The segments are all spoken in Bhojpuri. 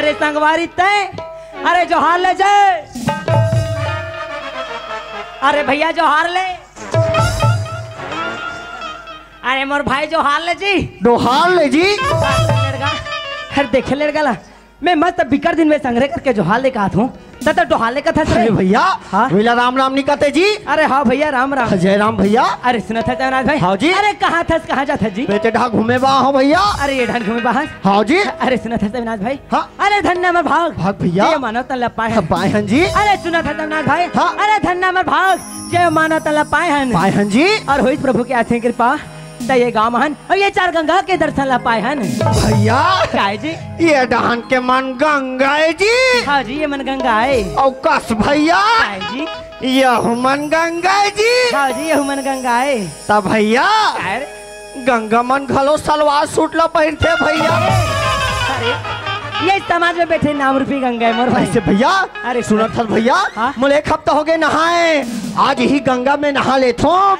अरे संगवारी तय, अरे जो हार ले जाए, अरे भैया जो हार ले, अरे मोर भाई जो हार ले जी, दो हार ले जी। अरे देखे लड़का ला, मैं मस्त बिकर दिन में संग्रह करके जो हाल लेकर आता हूँ, तब तो हाल लेकर था। अरे भैया विला राम राम नहीं कहते जी। अरे हाँ भैया राम राम। जय राम भैया। अरे सुना था जगन्नाथ भाई। हाँ जी। अरे कहाँ था, कहाँ जाता जी? बेटे ढा घूमे बा हो भैया। अरे ये ढाल घूमे बाहर। हाँ जी। अरे सुना था जगन्नाथ भाई। हाँ। अरे धन्ना मर भाग भाग भैया। जय मानव तल पाए हन। पाए हन जी। अरे सुना था जगन्नाथ भाई। हाँ। अरे धन्ना मर भाग जय मानव तल पाए हन। पाए हन जी। और हुई प्रभु के आशीष कृपा, ये गाँव महान और ये चार गंगा के दर्शन ला पाए हन। भैया क्या है जी? ये डहान के मन गंगा है जी। हाँ जी ये मन गंगा है। और कस भैया क्या है जी? यह मन गंगा है जी। हाँ जी ये मन गंगा है। तब भैया क्या है? गंगा मन घलो सलवार सूट ला पहनते भैया। अरे ये समाज में बैठे नाम रूपी गंगा है मोर भाई। ऐसे भैया अरे सुना था भैया। हाँ? मुझे एक हफ्ता हो गए नहाए, आज ही गंगा में नहा लेता हूँ।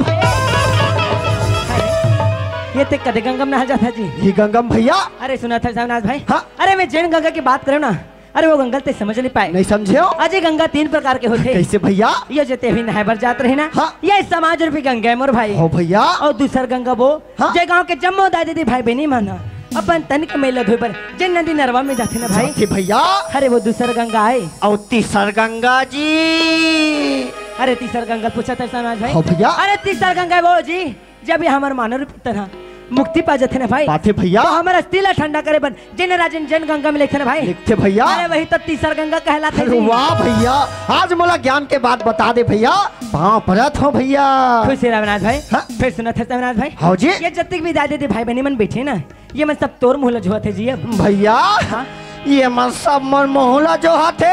ये ते कदे गंगा में नहा जाता जी? ये गंगा में भैया। अरे सुना था जगन्नाथ भाई। हाँ? अरे मैं जैन गंगा की बात करूँ ना, अरे वो गंगा ते समझ नहीं पाए। नहीं समझे हो? अजय गंगा 3 प्रकार के होते। कैसे भैया? ये जते भी नहाए बर जात रहे ना। हाँ? ये समाज रूपी गंगा है मोर भाई। हो भैया। और दूसर गंगा वो हाँ? जय गाँव के जम्मो दादी दी भाई बहनी माना अपन तन के मेला धोए पर जय नदी नरवा में जाते ना भाई। जाते भैया। अरे वो दूसर गंगा है। और तीसर गंगा जी। अरे तीसर गंगा पूछा था समाज भाई। हो भैया। अरे तीसर गंगा है वो जी जब ये हमारे मानव रूपी तरह मुक्ति पा जाते ना भाई। बाते भैया। तो हमारा स्थिला ठंडा करे बन जिन राजन जन गंगा में लिखते ना भाई। लिखते भैया। अरे वही तो तीसर गंगा कहलाते अरे जी। वाह भैया, आज मोला ज्ञान के बात बता दे भैया। पाँव परत हो भैया। खुश है रवनाथ भाई। हाँ? फिर सुना था रवनाथ भाई। हाँ जी। ये जब भी दादी भाई बहनी मन बैठे ना, ये मन सब तोर मुहला जो थे जी अब। भैया हाँ? ये मन सब मन मोहला जो हाथे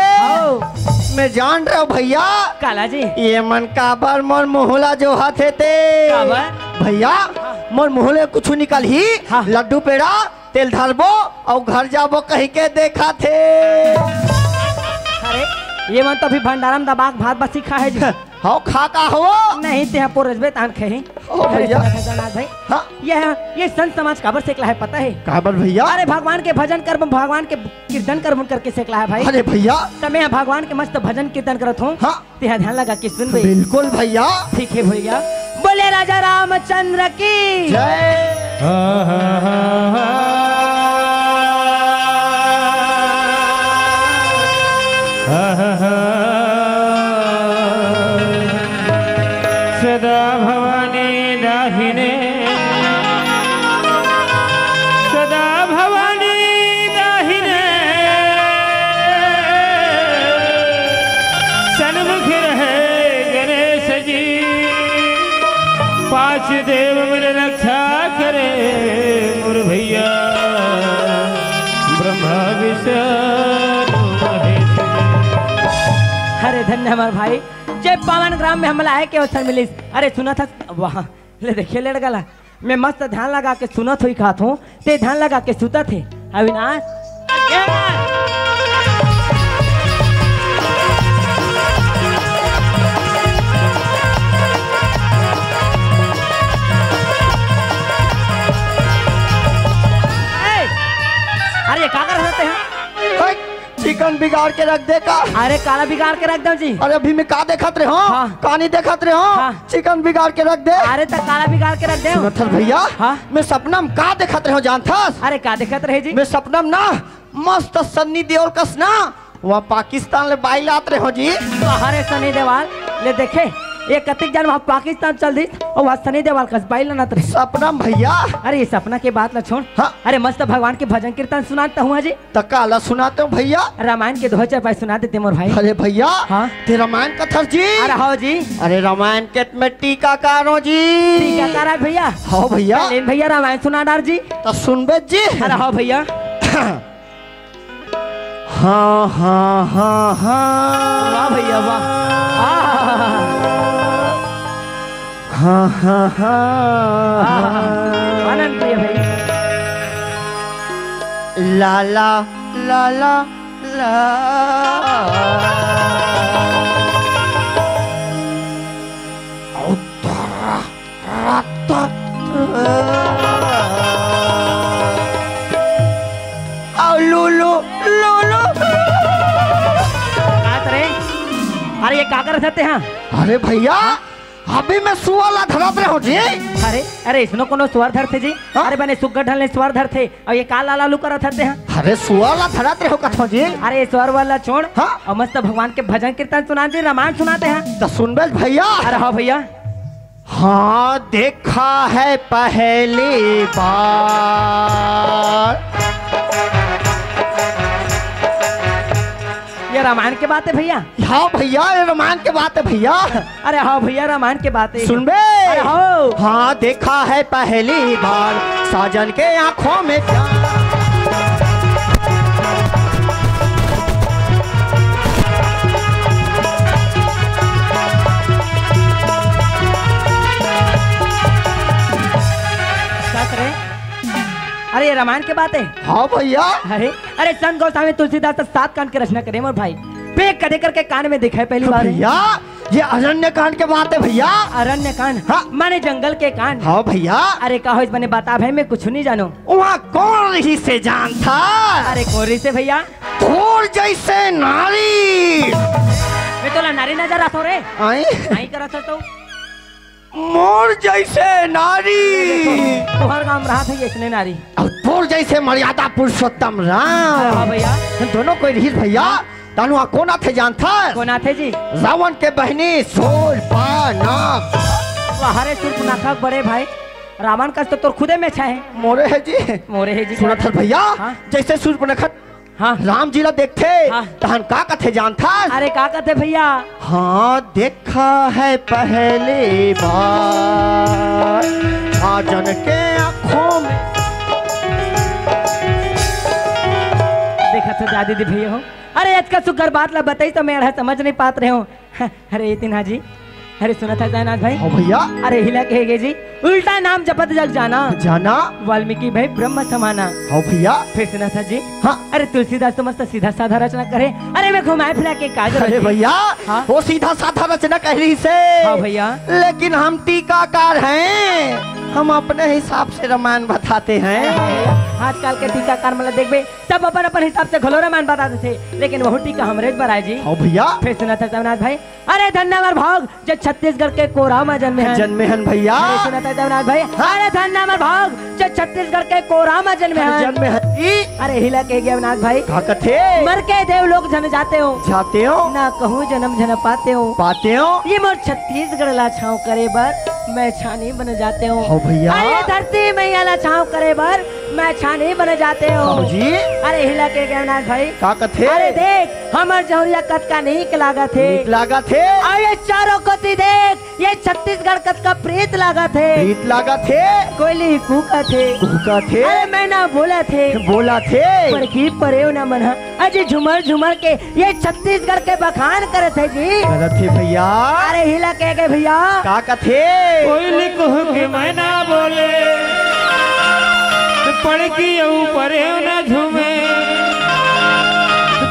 मैं जान रहा हूँ भैया। काला जी ये मन काबर मन मोहला जो हाथे थे काबर? भैया मन मोहले कुछ निकल ही। हाँ? लड्डू पेड़ा तेल धरबो और घर जाबो कहीं के देखा थे। अरे ये मन तो अभी भंडारम दबाक भात बसी खा है जी। हाँ खा का हो नहीं ते पोरजबे तान खही। ओ भैया। रवनाथ भाई। हाँ? ये संत समाज काबर सेकला है पता है? काबर भैया? अरे भगवान के भजन कर, भगवान के कीर्तन कर करके सेकला है भाई। अरे भैया तो मैं भगवान के मस्त भजन कीर्तन करत हूँ। हाँ? तेरा ध्यान लगा के सुन भाई। बिल्कुल भैया। ठीक है भैया। बोले राजा रामचंद्र की जय। सदा भवानी दाहिने, सदा भवानी दाहिने, सन्मुख रहे गणेश जी, 5 देव मन रक्षा करे मोर भैया, ब्रह्मा विष्णु महेश जी। अरे धन्य हमारे भाई, जय पावन ग्राम में हमला है के अवसर मिली। अरे सुना था वहाँ ले देखिए लेट गला, मैं मस्त ध्यान लगा के सुनत हुई खात हूँ, ते ध्यान लगा के सुता थे अविनाश। अरे क्या कर सकते हैं? चिकन बिगाड़ के रख दे का। अरे काला बिगाड़ के रख दो जी। अरे अभी मैं का देखत रहे हो? हाँ? कहानी देखत रहे हो? हाँ? चिकन बिगाड़ के रख दे। अरे तो काला बिगाड़ के रख दे। सुनथल भैया। हाँ? मैं सपना में का देखत रहे हो जानथस? अरे का देखत रहे जी? मैं सपना में ना मस्त सन्नी देओल कस ना वहाँ पाकिस्तान ले बाइल आत रहे हो जी। अरे सनी देवाल ले देखे ये कतिक जन वहाँ पाकिस्तान चल दी और वहाँ सनी देवाल कस बाइल ना रहे। सपना में भैया। अरे ये सपना के बात ला छोड़। हाँ? अरे मस्त भगवान के भजन कीर्तन सुनाता हूँ जी। तकाला सुनाते हो भैया? रामायण के 2 चौपाई सुना देते मोर भाई। अरे भैया। हाँ? ते रामायण कथर जी। अरे हाँ जी। अरे रामायण के में टीकाकारो जी। टीकाकार है भैया। हाँ भैया। लेन भैया रामायण सुना डार जी। तो सुनबे जी। अरे हाँ भैया। हाँ हाँ हाँ हाँ। वाह भैया वाह। हाँ हाँ हाँ। आनंद प्रिय भाई। लाला लाला ला लुलु लुलु अरे ये का कर सकते हैं? अरे भैया अभी मैं सुवाला धरत रहे हो जी। अरे अरे इसनो कोनो स्वर धर थे जी। हाँ? अरे बने सुग्गर ढलने स्वर धर थे और ये काला लालू कर थे हैं। अरे सुवाला धरत रहे हो कथो जी। अरे ये स्वर वाला छोड़ हाँ? और मस्त भगवान के भजन कीर्तन सुना दे, रामायण सुनाते हैं। तो सुन बे भैया। अरे हाँ भैया। हाँ देखा है पहली बार। ये रामायण की बात है भैया। हाँ भैया ये रामायण की बात है भैया। अरे हाँ भैया रामायण की बात है। सुन बे। अरे हाँ। हाँ देखा है पहली बार साजन के आंखों में प्यार। अरे ये रामायण की बात है। हाँ भैया। अरे अरे संत गोस्वामी तुलसीदास 7 कांड की रचना करे मोर भाई। पेट कदे करके कान में दिखाए पहली बार। भैया ये अरण्य कांड के बात है भैया। अरण्य कांड। हाँ। माने जंगल के कांड। हाँ भैया। अरे कहो इस बने बता भाई, मैं कुछ नहीं जानो। वहाँ कौन रही से जान था? अरे कोरी से भैया। फूल जैसे नारी। मैं तो नारी नजर आता रे। आई नहीं करा था तो मोर जैसे नारी। तुहर काम रहा था ये इसने नारी। और तोर जैसे मर्यादा पुरुषोत्तम राम। हाँ भैया। दोनों कोई रही भैया। तानुआ कौन थे जानता? कौन आते जी? रावण के बहनी शूर्पणखा। हरे शूर्पणखा बड़े भाई। रावण का तो खुदे में छाए। मोरे है जी। मोरे है जी। सुना था भैया। हाँ? जैसे शूर्पणखा हाँ राम जी ला देखते। हाँ? तहन का कथे जानता? अरे का कहते भैया? हाँ देखा है पहली बार साजन के आँखों में। देखा तो जा दीदी भैया हो। अरे आज का सुगर बात ला बताई तो मैं समझ नहीं पात रहे हो। अरे इतना जी। अरे सुना था जयनाथ भाई। हाँ भैया। अरे हिला कहेगे जी, उल्टा नाम जपत जग जाना, जाना वाल्मीकि भाई ब्रह्म समाना। हाँ भैया। फिर सुना था जी। हाँ। अरे तुलसीदास तो मस्त सीधा साधा रचना करे। अरे मैं घुमाए फिरा के काज। अरे भैया। हाँ? वो सीधा साधा रचना कह रही से। हाँ भैया। लेकिन हम टीकाकार हैं। हम अपने हिसाब से रामायण बताते हैं। आजकल के टीकाकार मतलब देखबे सब अपन अपन हिसाब से घलो रामायण बताते थे, लेकिन वह टीका हमरे बराय जी। हाँ भैया। फिर सुना था जगन्नाथ भाई। अरे धन्यवाद भाग जो छत्तीसगढ़ के कोरा में जन्मे हैं। जन्मे हैं भैया। अरे सुना था जगन्नाथ भाई। अरे धन्यवाद भाग जो छत्तीसगढ़ के कोरा में जन्मे हैं। जन्मे हैं। अरे हिला के जगन्नाथ भाई। का कथे मर के देव लोग जन जाते हो, जाते हो ना कहूँ जन्म जन पाते हो। पाते हो। ये मोर छत्तीसगढ़ ला छाव करे बर मैं छानी बन जाते हो। हाँ भैया। अरे धरती मैया ला छाव करे बर मैं छानी बन जाते हो। हाँ जी। अरे हिला के गहनाथ भाई। का कथे अरे देख हमर जौरिया कत का नहीं लागा थे। लागा थे। अरे चारों कति देख ये छत्तीसगढ़ कत का प्रीत लागा थे। प्रीत लागा थे। कोयली कूका थे। कूका थे। अरे मैं ना बोला थे। बोला थे। पर की परेव ना मना। अजी झुमर झुमर के ये छत्तीसगढ़ के बखान करे थे जी। गलत थे भैया। अरे हिला के गए भैया। का कथे कोयली कुह के मैं ना बोले, पढ़ की ऊपर न झूमे।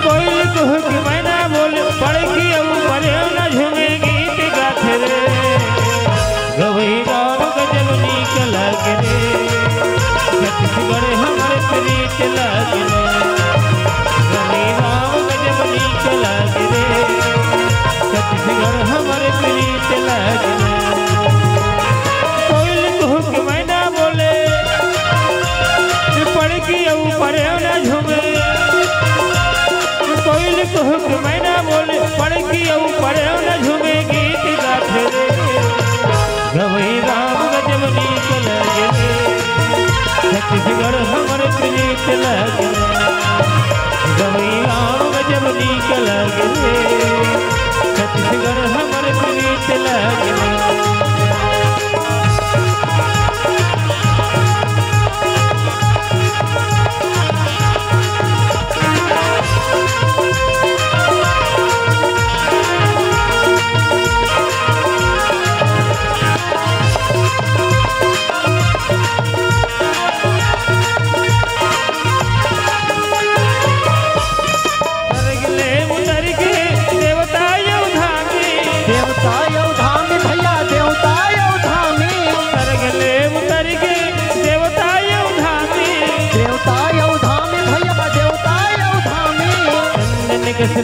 कोयली कुह के मैं ना बोले, पढ़ की ऊपर न झूमे। गीत गाथे रे गवई गाँव गजल नीक लागे रे। छत्तीसगढ़ हमारे प्रीत लागे रे। गवई गाँव गजल नीक लागे रे। छत्तीसगढ़ हमारे प्रीत लागे रे। ऊपर न झूमे। कोयल कुहक मैं ना बोले, पढ़ की ऊपर न झूमे। गीत गाथे रे गवई राम गजब नीक लागे रे। छत्तीसगढ़ हमर प्रीत लागे रे। गवई राम गजब नीक लागे रे। छत्तीसगढ़ हमर प्रीत लागे रे।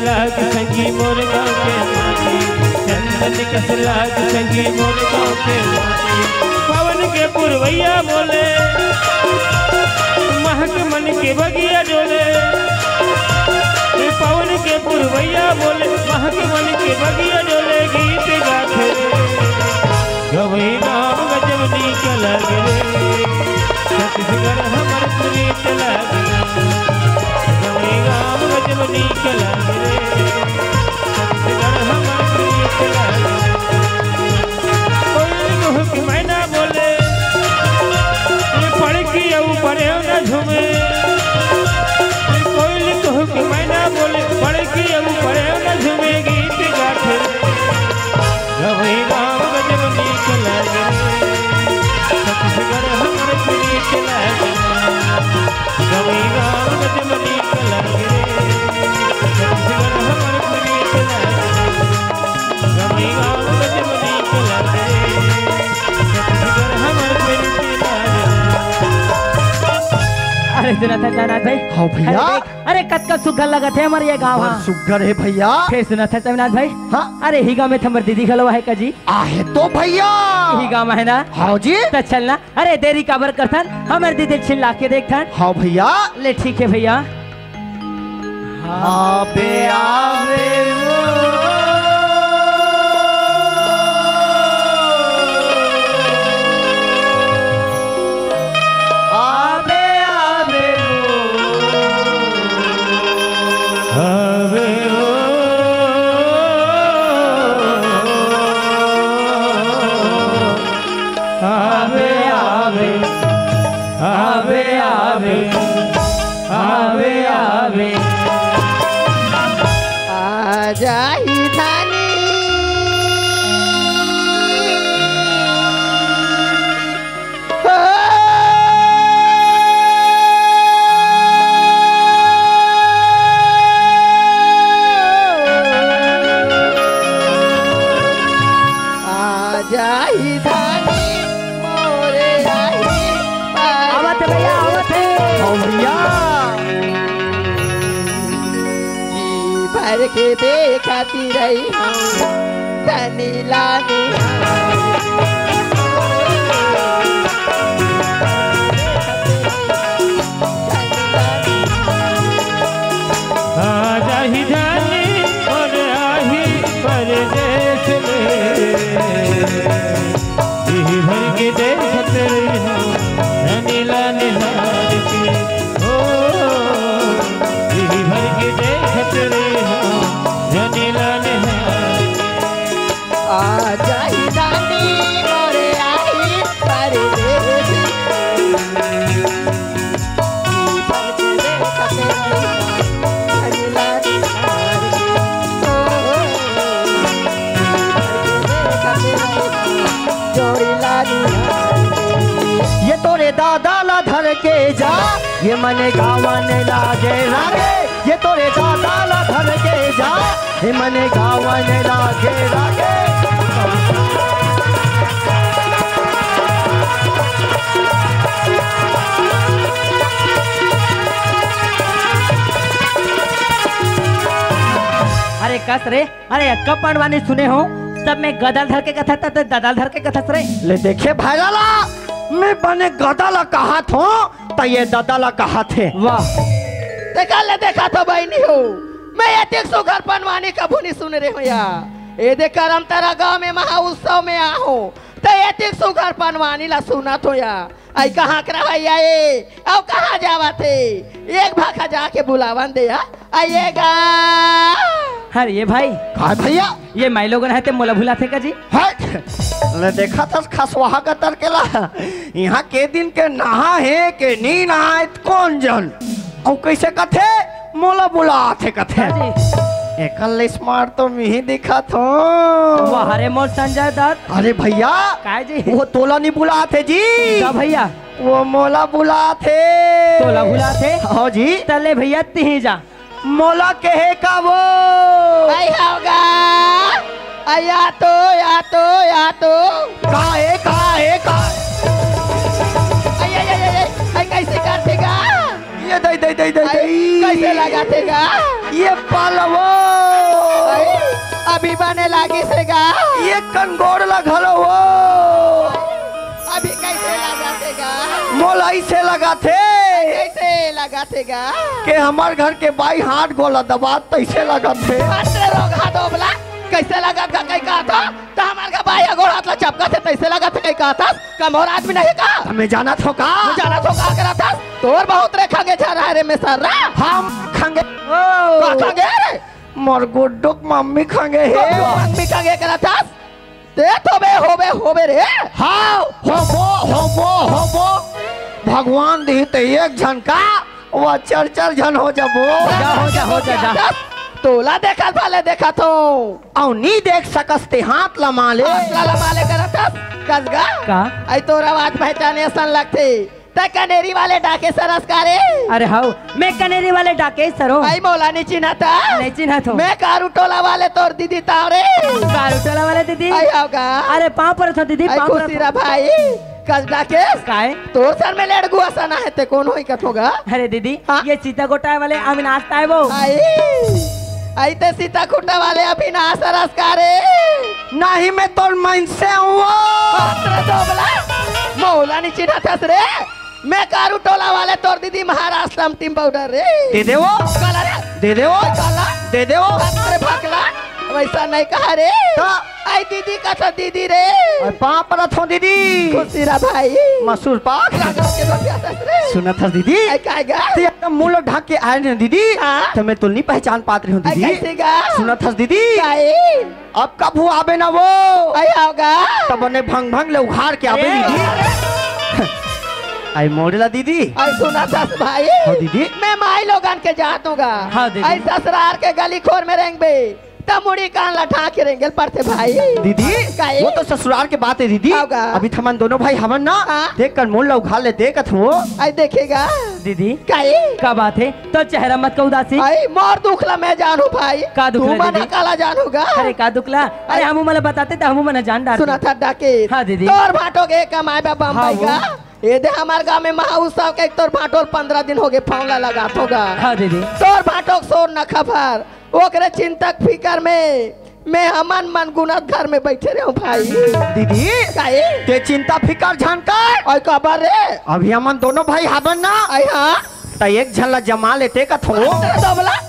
लाग संगी मोर गाँव के मानी। निकस लाग संगी मोर गाँव के मोती पवन के पुरवैया बोले महक मन के बगिया डोले पवन के पुरवैया बोले महक मन के बगिया डोले गीत गाथे गवई नाम गजब नीक लगे छत्तीसगढ़ हमर प्रीत लगे गवई नाम गजब नीक लगे छत्तीसगढ़ हमर प्रीत लगे कोई कहो कि मैना बोले ये पढ़ की ऊपर न झूमे कोई कहो कि मैना बोले पढ़ की ऊपर न झूमे गीत गाथे गवई नाम गजब नीक लगे छत्तीसगढ़ हमर प्रीत लगे गवई नाम गजब नीक लगे छत्तीसगढ़ हमर प्रीत लगे गवई नाम गजब नीक लगे छत्तीसगढ़ हमर प्रीत लगे। अरे सुना था जगन्नाथ भाई। हाँ भैया। अरे कत का सुग्घर लगा थे हमारे ये गाँव। और सुग्घर है भैया। फिर सुना था जगन्नाथ भाई। हाँ। अरे ही गाँव में थमर दीदी खलवा है का जी। आहे तो भैया ही गाँव में है ना। हाँ जी। तो चलना। अरे देरी काबर करथन हमारे दीदी छिल्ला के देखथन। हाँ भैया। ले ठीक है भैया। आवे आवे जाही धानी हो आ जाही धानी मोरे आई आवत है भैया आवत है। हाँ भैया। भर के देखती रही हूँ धनी लानी जाही जानी और आही परदेश में यही भर के देखत रही हूँ नीला निहार के ओ यही भर के देखत रही हूँ नीला निहार आ जाही दानी मोरे आई परदेश भर के देखते रही धनी लानी हार के ओ भर के देखते रही जोड़ी लानी हार के ये तोरे दादा ला धर के जा ये मने गावन लागे लागे ये तोरे दादा ला धर के जा ये मने गावन लागे लागे। अरे कस रे अरे कब पढ़वाने सुने हो सब में गदल धर के कथा था तो ददल धर के कथा रे। ले देखे भाईलाला मैं बने गदा ला कहा था तो ये दादा ला कहा थे। वाह देखा तो बहनी हो मैं ये देख सो घर बनवाने का भूनी सुन रहे हो यार ये देख कर हम तेरा गाँव में महा उत्सव में आहो तो ये देख सो घर बनवानी ला सुना तो यार आई कहाँ कर भैया ये अब कहाँ जावा थे एक भाखा जाके बुलावन दे यार आइएगा। अरे ये भाई कहा भैया ये माई लोगन है ते मोला भुला थे का जी। ले देखा था खसवाहा का तरकेला यहाँ के दिन के नहा है के नी नहा कौन जन और कैसे कथे मोला बुला थे कथे एकल स्मार्ट तो मिही दिखा थो। वाह रे मोर संजय दत्त। अरे भैया काय जी वो तोला नहीं बुला थे जी। तो भैया वो मोला बुला थे। तोला भुला थे। हाँ जी तले भैया ती जा मोला कहे का वो आई होगा आया तो काहे आई कैसे काटेगा ये दे कैसे लगातेगा ये पालवो अभी बने लागी से गा ये कनगोड़ लगल हो अभी कैसे लगा थे गा मोल ऐसे लगा थे कैसे लगा थे गा कि हमार घर के बाई हाथ गोला दबा तैसे लगा थे मात्र रोग हाथ बोला कैसे लगा था कहीं कहा था तो हमारे का बाई गोड़ हाथ चपका थे तैसे लगा था कहीं कहा था कम और आदमी नहीं कहा हमें जाना था का जाना तो कहा करा था तोर बहुत रे खागे जा रहा है रे में सर हम खांगे का खागे रे मोर गुड्डुक मम्मी खांगे हे मम्मी खागे करा था ते होबे रे हाँ होबो भगवान दी ते एक झन का वो चर झन हो जाबो हो जा तोला देखा वाले देखा तो औ नी देख सकस्ते हाथ लमाले माले करा था कसगा का आई तोर आवाज पहचाने सन लगते ते कनेरी वाले डाके सरस्कारे अरे हाउ मैं कनेरी वाले डाके सरो आई मौला नहीं चिन्हा था नहीं चिन्हा तो मैं कारू टोला वाले तोर दीदी तावरे कारुटोला वाले दीदी आई आओगा अरे पाँव पर था दीदी आई पाँव पर खुशीरा भाई कस डाके काहे तोर सर में लेड़ गुआ सना है ते कौन होई कथोगा अरे दीदी हाँ? ये सीता गोटा वाले अविनाश ताए वो आई आई ते सीता खुटा वाले अभी ना सरस्कारे नहीं मैं तोर मन से हुआ पात्र दोबला मौला नहीं चिन्हा था रे मैं कारू टोला वाले तोर दीदी महाराष्ट्र टीम पाउडर रे दे दे वो काला रे दे दे वो काला दे दे वो पात्र भागला वैसा नहीं कहा रे आई दीदी का था दीदी रे और पाँव पर थो दीदी खुशीरा भाई मसूर पाक लगा के दो प्यासा रे सुना था दीदी आई काएगा ते एकदम मुंह ढक के आए ना दीदी हाँ? तो मैं तो नहीं पहचान पात रही हूँ आई दीदी कैसे गा सुना था दीदी काए अब कब हुआ आबे ना वो आई आओगा तब ने भंग भंग ले उखाड़ के आबे दीदी आई मोड़ला दीदी आई सुना था भाई हो दीदी मैं माई लोगन के जात होगा हाँ दीदी। आई ससुराल के गली खोर में रहेंगे बे तब मुड़ी कान लठा के रहेंगे पड़ते भाई दीदी काहे? वो तो ससुराल के बात है दीदी होगा। अभी थमन दोनों भाई हमन ना हाँ। देख कर मोड़ ला उखाड़ ले देखत हो आई देखेगा दीदी काई का बात है तो चेहरा मत का उदासी आई मोर दुखला मैं जानू भाई का दुखला तू मना दीदी? काला जानूगा अरे का दुखला अरे हम मला बताते तो हम मना जान डाल सुना था डाके हाँ दीदी। तोर भाटोगे कमाए बा बम्बई हाँ, का ये दे हमारे गांव में महा उत्सव के तोर भाटोल 15 दिन हो गए फावला लगा होगा हाँ दीदी तोर भाटोक सोर न खबर ओकरे चिंतक फिकर में मैं हमन मन गुनत घर में बैठे रहे भाई दीदी काहे ते चिंता फिकर जानकर और कबर रे अभी हमन दोनों भाई हमन ना आई हाँ त एक झल्ला जमा लेते कथ हो बोला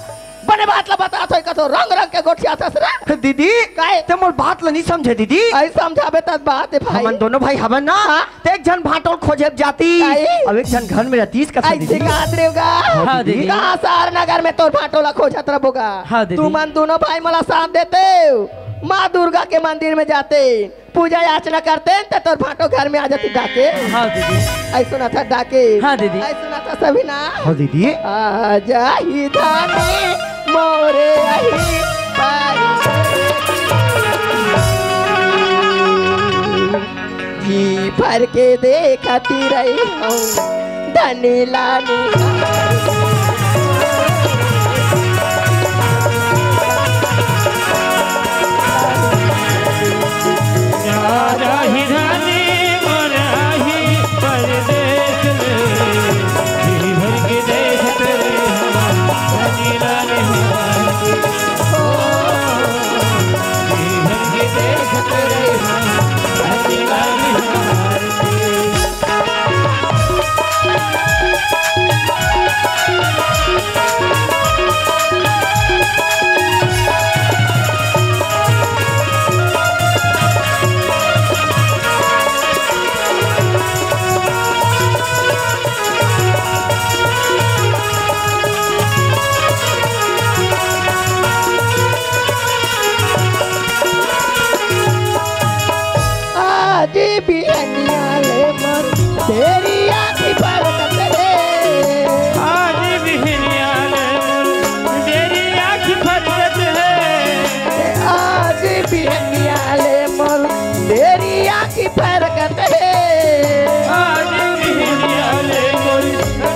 बने बात ला बता तो कतो रंग रंग के गोठिया था रे दीदी काहे? ते मोर बात ला नहीं समझे दीदी आई समझाबे तत बात है भाई हमन दोनों भाई हमन ना हाँ? ते एक जन भाटोल खोजे जाती काहे? अब एक जन घर में रहती कथ आई दीदी सिकात रेगा हाँ दीदी कहाँ सार नगर में तोर भाटोला खोजत रहोगा हाँ दीदी। तू मन दोनों भाई मला साथ देते माँ दुर्गा के मंदिर में जाते पूजा याचना करते तो तोर भाटो घर में आ जाती डाके हाँ दीदी आई सुना था डाके हाँ दीदी। आई सुना था सभी ना हो दीदी आजा ही धानी मोरे आई जी भर के देखती रही हूँ धनी लानी राजा ही रानी मोर आही परदेश में जी भर के देखते रहे रानी रानी हमारी जी भर के देखते रहे रानी रानी हमारी आज भी अन्याले मर तेरी आँखी पर कतरे आज भी हिनियाल तेरी आँख फरकत है आज भी अन्याले मर तेरी आँखी पर कतरे आज भी हिनियाल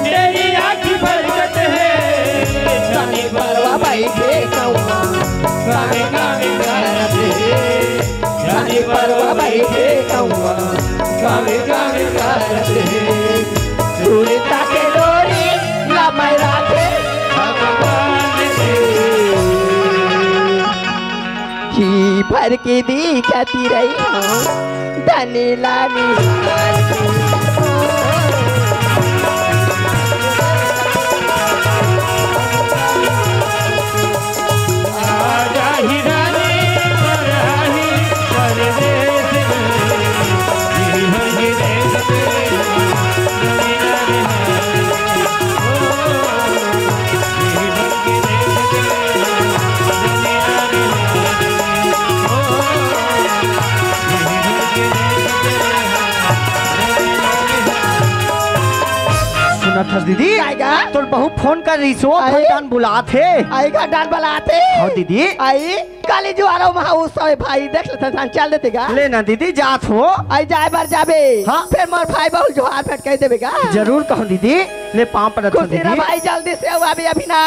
तेरी आँख फरकत है जानी परवा बैठे कौआ गावे गावे गाते जानी परवा बैठे कौआ गावे गावे गाते सुरता के डोरी लमय राखे भगवान के ही भर के दिखती रही हूँ धनी लानी आजा ही रानी मराही परदेस जी भर के देखते दुनिया रे जी भर के देखते दुनिया रे सुना था दीदी आएगा तोर बहू फोन कर रही सो आए? भैदान बुलाते आएगा डाल बलाते हाँ दीदी आई काली जुआरो महा उत्सव भाई देख लेते हैं चल देते गा ले ना दीदी जात हो आई जाए बार जाबे हाँ। फिर मोर भाई बहुल जोहार भेंट कह देबे गा जरूर कहो दीदी ले पाँव पर रखो खुशी रा दीदी भाई जल्दी से आओ अभी अभी ना